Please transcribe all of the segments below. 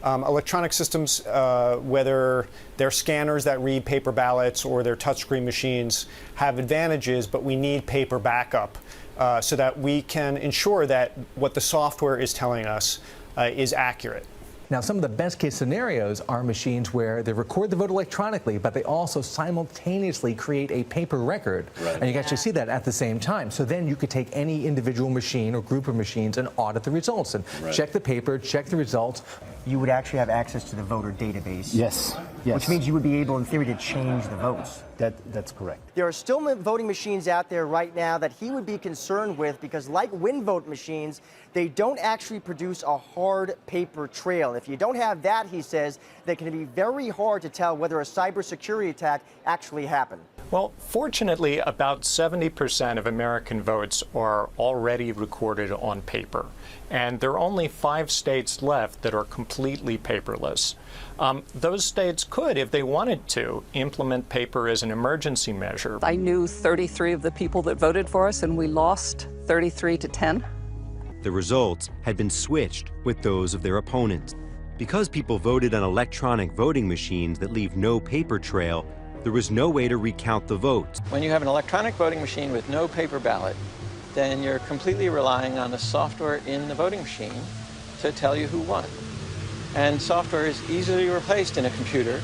Electronic systems, whether they're scanners that read paper ballots or they're touchscreen machines, have advantages, but we need paper backup so that we can ensure that what the software is telling us is accurate. Now, some of the best case scenarios are machines where they record the vote electronically, but they also simultaneously create a paper record. Right. And you can actually see that at the same time. So then you could take any individual machine or group of machines and audit the results and check the paper, check the results. You would actually have access to the voter database. Yes. Yes. Which means you would be able, in theory, to change the votes. That's correct. There are still voting machines out there right now that he would be concerned with because, like WinVote machines, they don't actually produce a hard paper trail. If you don't have that, he says, that can be very hard to tell whether a cybersecurity attack actually happened. Well, fortunately, about 70% of American votes are already recorded on paper. And there are only 5 states left that are completely paperless. Those states could, if they wanted to, implement paper as an emergency measure. I knew 33 of the people that voted for us, and we lost 33-10. The results had been switched with those of their opponents. Because people voted on electronic voting machines that leave no paper trail, there was no way to recount the votes. When you have an electronic voting machine with no paper ballot, then you're completely relying on the software in the voting machine to tell you who won. And software is easily replaced in a computer,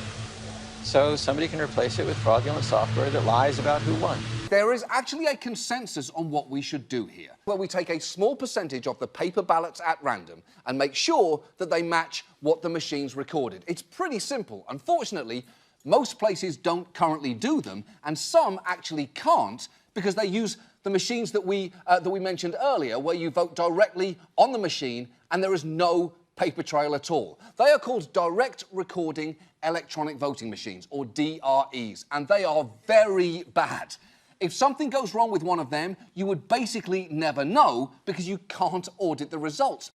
so somebody can replace it with fraudulent software that lies about who won. There is actually a consensus on what we should do here, where we take a small percentage of the paper ballots at random and make sure that they match what the machines recorded. It's pretty simple. Unfortunately, most places don't currently do them, and some actually can't because they use the machines that we mentioned earlier, where you vote directly on the machine and there is no paper trail at all. They are called direct recording electronic voting machines, or DREs, and they are very bad. If something goes wrong with one of them, you would basically never know because you can't audit the results.